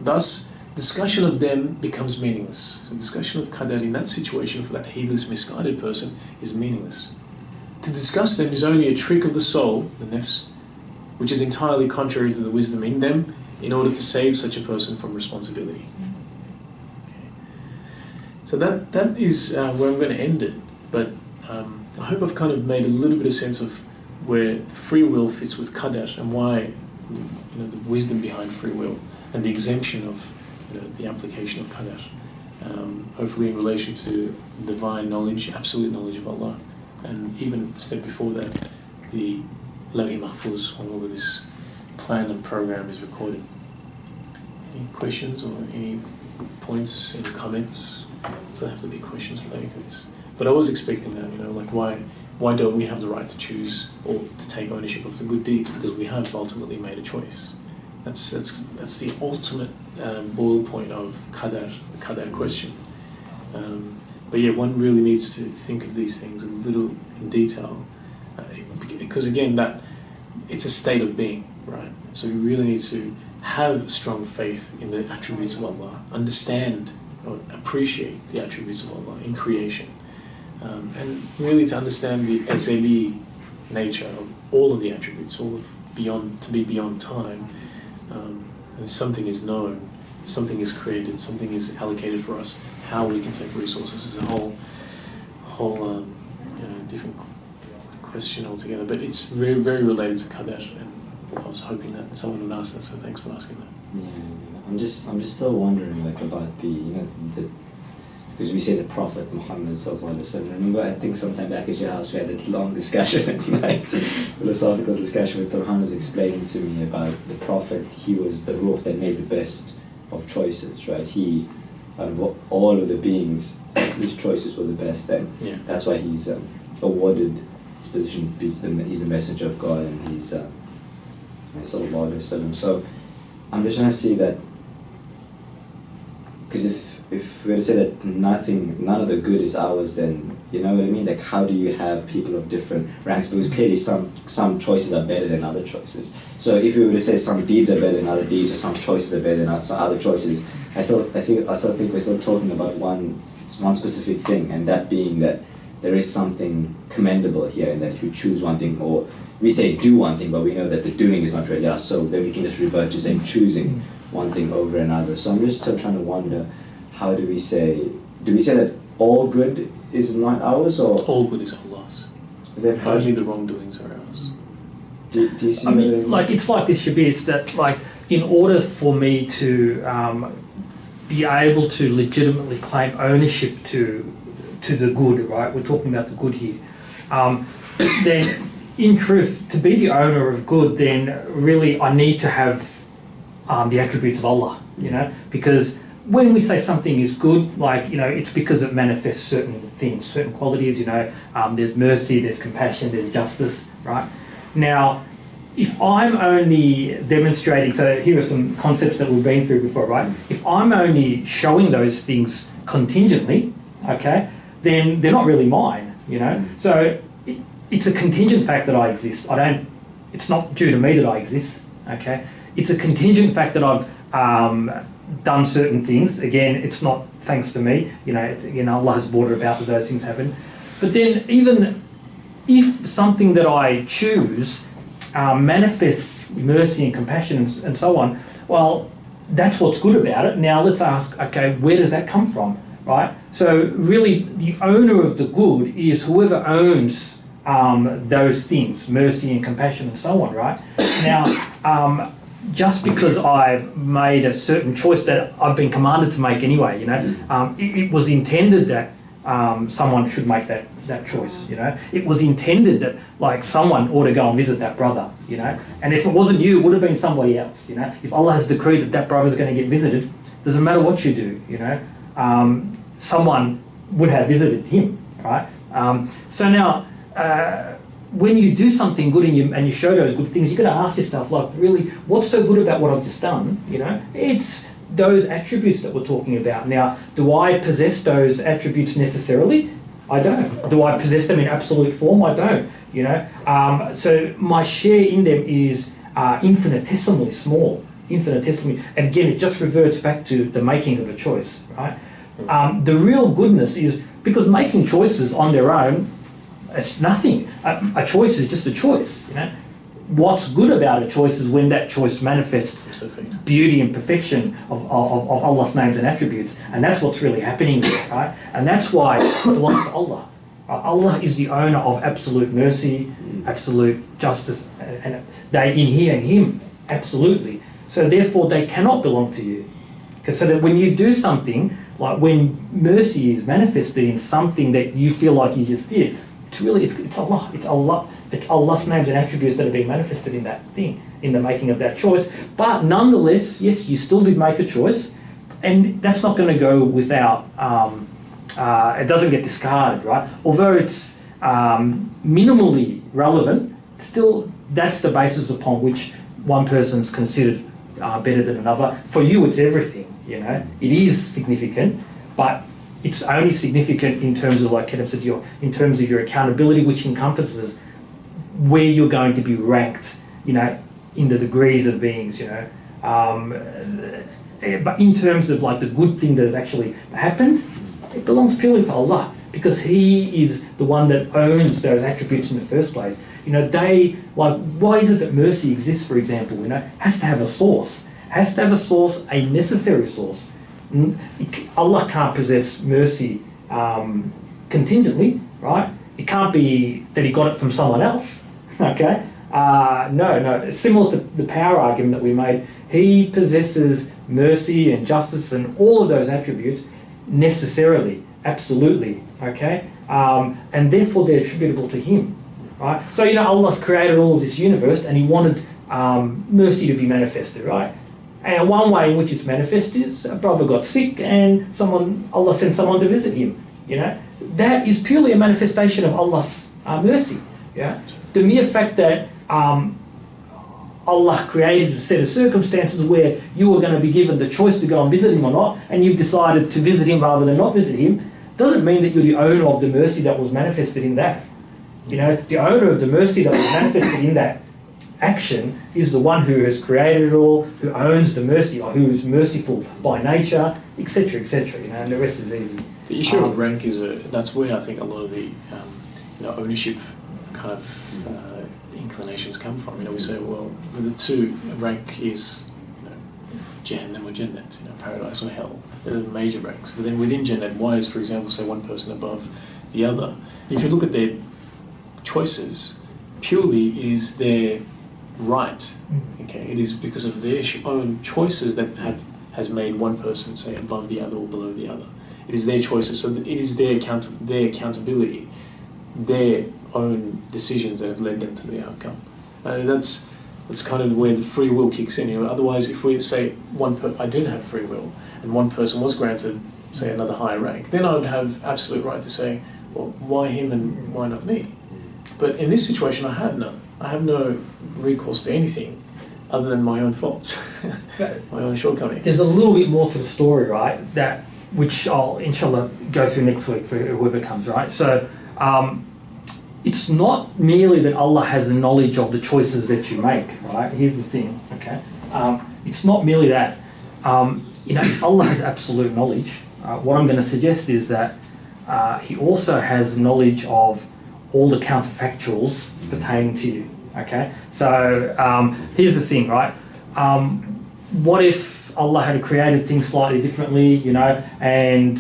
Thus, discussion of them becomes meaningless. So discussion of qadar in that situation for that heedless, misguided person is meaningless. To discuss them is only a trick of the soul, the nafs, which is entirely contrary to the wisdom in them, in order to save such a person from responsibility. Okay. So that is where I'm going to end it, but I hope I've kind of made a little bit of sense of where free will fits with qadar and why, the wisdom behind free will and the exemption of the application of qadar. Hopefully in relation to divine knowledge, absolute knowledge of Allah, and even a step before that, the Lawh Mahfuz, when all of this plan and program is recorded. Any questions or any points, any comments? Doesn't have to be questions relating to this. But I was expecting that, like why don't we have the right to choose or to take ownership of the good deeds? Because we have ultimately made a choice. That's the ultimate boil point of qadar, the qadar question. But yeah, one really needs to think of these things a little in detail, because again, that it's a state of being, right? So we really need to have strong faith in the attributes of Allah, understand or appreciate the attributes of Allah in creation, and really to understand the azali nature of all of the attributes, all of beyond time. And something is known, something is created, something is allocated for us. How we can take resources is a whole different question altogether. But it's very, very related to qadar, and I was hoping that someone would ask that. So thanks for asking that. Yeah, I'm just still wondering about the because we say the Prophet Muhammad sallallahu alaihi wasallam. Remember, I think sometime back at your house we had that long discussion at night, philosophical discussion where Turhan was explaining to me about the Prophet. He was the ruh that made the best of choices, right? He, out of all of the beings, his choices were the best, and that's why he's awarded his position. He's the messenger of God, and he's sallallahu alaihi wasallam. So I'm just trying to see that, because if we were to say that none of the good is ours, then you know what I mean? Like, how do you have people of different ranks? Because clearly some choices are better than other choices. So if we were to say some deeds are better than other deeds, or some choices are better than some other choices, I still think we're still talking about one specific thing, and that being that there is something commendable here in that if you choose one thing, or we say do one thing, but we know that the doing is not really us, so then we can just revert to saying choosing one thing over another. So I'm just still trying to wonder, how do we say that all good is not ours, or All good is Allah's. then how Only the wrongdoings are ours. do you see I what mean, like it's like this should be. It's that like in order for me to be able to legitimately claim ownership to the good, right? We're talking about the good here. Then, in truth, to be the owner of good, then really I need to have the attributes of Allah. You know, because when we say something is good, like, you know, it's because it manifests certain things, certain qualities. You know, there's mercy, there's compassion, there's justice, right? Now, if I'm only demonstrating, so here are some concepts that we've been through before, right? If I'm only showing those things contingently, okay, then they're not really mine, you know? So it's a contingent fact that I exist. It's not due to me that I exist, okay? It's a contingent fact that I've done certain things. Again, it's not thanks to me, you know, Allah has brought it about that those things happen. But then even if something that I choose manifests mercy and compassion and so on, well, that's what's good about it. Now let's ask, okay, where does that come from, right? So really the owner of the good is whoever owns those things, mercy and compassion and so on, right? Now, just because I've made a certain choice that I've been commanded to make anyway, you know, it was intended that someone should make that choice, you know. It was intended that, like, someone ought to go and visit that brother, you know. And if it wasn't you, it would have been somebody else, you know. If Allah has decreed that that brother's going to get visited, doesn't matter what you do, you know. Someone would have visited him, right? So now, when you do something good and you show those good things, you've got to ask yourself, like, really, what's so good about what I've just done, you know? It's those attributes that we're talking about. Now, do I possess those attributes necessarily? I don't. Do I possess them in absolute form? I don't, you know. So my share in them is infinitesimally small, infinitesimally. And again, it just reverts back to the making of a choice, right? The real goodness is, because making choices on their own, it's nothing. A choice is just a choice, you know. What's good about a choice is when that choice manifests beauty and perfection of Allah's names and attributes, and that's what's really happening here, right? And that's why it belongs to Allah. Allah is the owner of absolute mercy, absolute justice, and they inhere in Him, absolutely. So therefore they cannot belong to you. Because so that when you do something, like when mercy is manifested in something that you feel like you just did, it's Allah. It's Allah's names and attributes that are being manifested in that thing, in the making of that choice. But nonetheless, yes, you still did make a choice, and that's not going to go without, it doesn't get discarded, right? Although it's minimally relevant, still that's the basis upon which one person's considered better than another. For you, it's everything, you know. It is significant, but it's only significant in terms of, like Kenneth said, in terms of your accountability, which encompasses where you're going to be ranked, you know, in the degrees of beings, you know. But in terms of, like, the good thing that has actually happened, it belongs purely to Allah, because He is the one that owns those attributes in the first place. You know, why is it that mercy exists, for example, you know? It has to have a source. It has to have a source, a necessary source. Allah can't possess mercy contingently, right? It can't be that He got it from someone else, okay? No. Similar to the power argument that we made, He possesses mercy and justice and all of those attributes necessarily, absolutely, okay? And therefore they're attributable to Him, right? So, you know, Allah's created all of this universe and He wanted mercy to be manifested, right? And one way in which it's manifested is a brother got sick and Allah sent someone to visit him, you know. That is purely a manifestation of Allah's mercy, yeah. The mere fact that Allah created a set of circumstances where you were going to be given the choice to go and visit Him or not, and you've decided to visit Him rather than not visit Him, doesn't mean that you're the owner of the mercy that was manifested in that. You know, the owner of the mercy that was manifested in that action is the one who has created it all, who owns the mercy, or who is merciful by nature, etc., etc. You know, and the rest is easy. The issue of rank is that's where I think a lot of the ownership kind of inclinations come from. You know, we say, well, the two, rank is Jahannam or Jannat, paradise or hell. They're the major ranks. But then within Jannat, why is, for example, say one person above the other? If you look at their choices, purely is their right. Okay, it is because of their own choices that has made one person say above the other or below the other. It is their choices, so that it is their accountability, their own decisions that have led them to the outcome. That's kind of where the free will kicks in. Otherwise, if we say I didn't have free will, and one person was granted, say, another higher rank, then I would have absolute right to say, well, why him and why not me? But in this situation, I had none. I have no recourse to anything other than my own faults, my own shortcomings. There's a little bit more to the story, right? Which I'll inshallah go through next week for whoever comes, right? So it's not merely that Allah has a knowledge of the choices that you make, right? Here's the thing, okay? It's not merely that. If Allah has absolute knowledge, what I'm going to suggest is that He also has knowledge of all the counterfactuals pertaining to you, okay? So here's the thing, right? What if Allah had created things slightly differently, and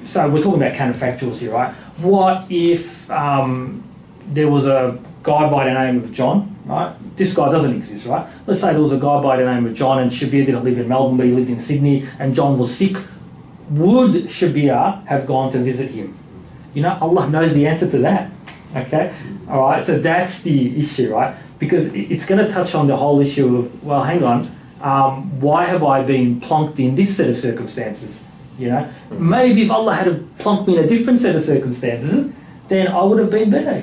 so we're talking about counterfactuals here, right? What if there was a guy by the name of John, right? This guy doesn't exist, right? Let's say there was a guy by the name of John, and Shabir didn't live in Melbourne, but he lived in Sydney, and John was sick. Would Shabir have gone to visit him? Allah knows the answer to that, okay? All right, so that's the issue, right? Because it's going to touch on the whole issue of, well, hang on, why have I been plonked in this set of circumstances? Maybe if Allah had plunked me in a different set of circumstances, then I would have been better,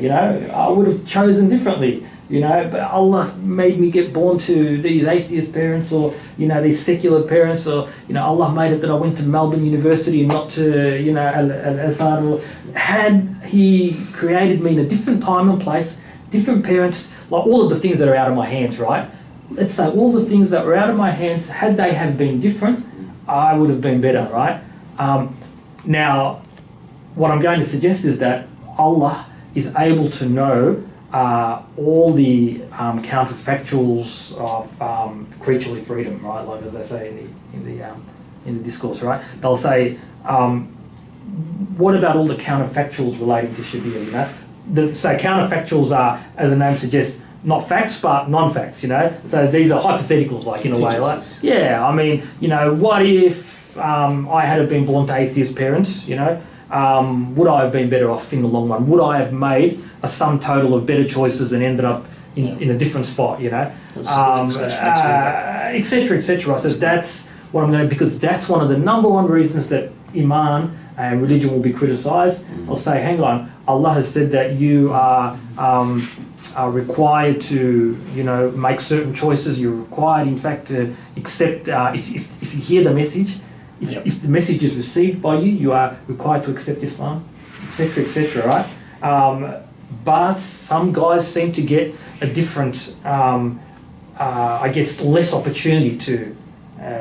I would have chosen differently, but Allah made me get born to these atheist parents or, these secular parents, or, Allah made it that I went to Melbourne University and not to, Al-Azhar. Or had He created me in a different time and place, different parents, like all of the things that are out of my hands, right? Let's say all the things that were out of my hands, had they have been different, I would have been better, right? Now, what I'm going to suggest is that Allah is able to know all the counterfactuals of creaturely freedom, right? Like as they say in the discourse, right? They'll say, what about all the counterfactuals relating to Shabir? So counterfactuals are, as the name suggests, not facts but non-facts. So these are hypotheticals, like in a way, like what if I had been born to atheist parents? Would I have been better off in the long run? Would I have made a sum total of better choices and ended up in a different spot? Etc. etc. So that's what I'm going to, because that's one of the number one reasons that Iman and religion will be criticised. I'll say, hang on, Allah has said that you are required to, make certain choices. You're required, in fact, to accept, if you hear the message, if the message is received by you, you are required to accept Islam, etc., etc., right? But some guys seem to get a different, less opportunity to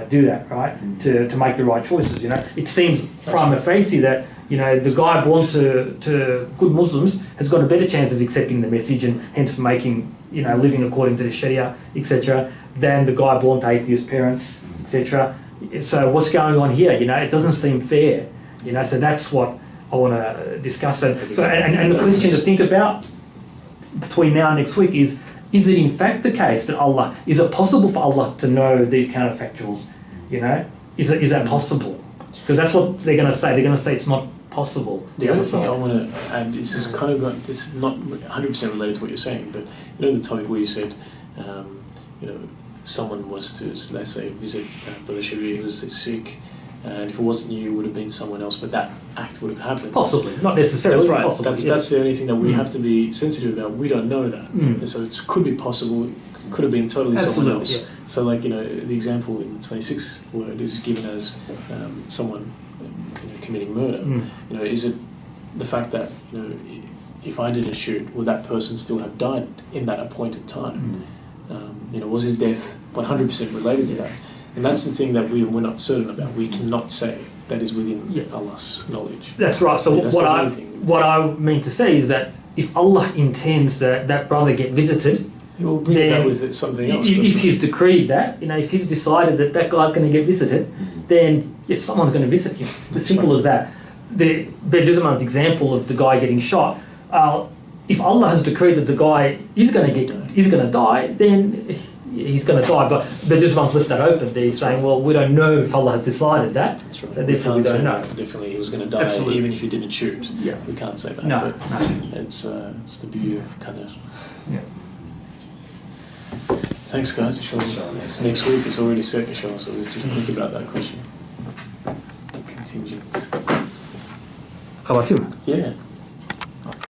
do that, right? To make the right choices, It seems prima facie that, the guy born to good Muslims has got a better chance of accepting the message and hence making, living according to the Sharia, etc., than the guy born to atheist parents, etc. So what's going on here? It doesn't seem fair. So that's what I want to discuss. And the question to think about between now and next week is it in fact the case that is it possible for Allah to know these counterfactuals? Is that possible? Because that's what they're going to say. They're going to say it's not possible. The other thing I want to add, this is not 100% related to what you're saying, but the topic where you said, someone was to, let's say, visit Brother Shabir, who was sick, and if it wasn't you, it would have been someone else, but that act would have happened. Possibly, not necessarily. That's right. Possibly, that's the only thing that we have to be sensitive about. We don't know that. And so it could be possible, it could have been totally someone else. Yeah. So like, the example in the 26th word is given as someone committing murder. Is it the fact that, if I didn't shoot, would that person still have died in that appointed time? Was his death 100% related to that? And that's the thing that we're not certain about. We cannot say that is within Allah's knowledge. That's right. So that's what I mean to say is that if Allah intends that brother get visited, He will bring it back with something else. If He's decreed that, if He's decided that guy's going to get visited, then yes, someone's going to visit him. It's as simple as that. The Bediüzzaman's example of the guy getting shot. If Allah has decreed that the guy is going to die, then he's going to die. But Bediüzzaman's left that open. They're saying, well, we don't know if Allah has decided that. That's right. So therefore we don't know. Definitely, he was going to die even if he didn't shoot. Yeah. We can't say that. No. But it's the beauty of Qadar. Yeah. Thanks, guys. It's next week. It's already set, inshallah, so we have to think about that question. Contingent. How about you? Yeah.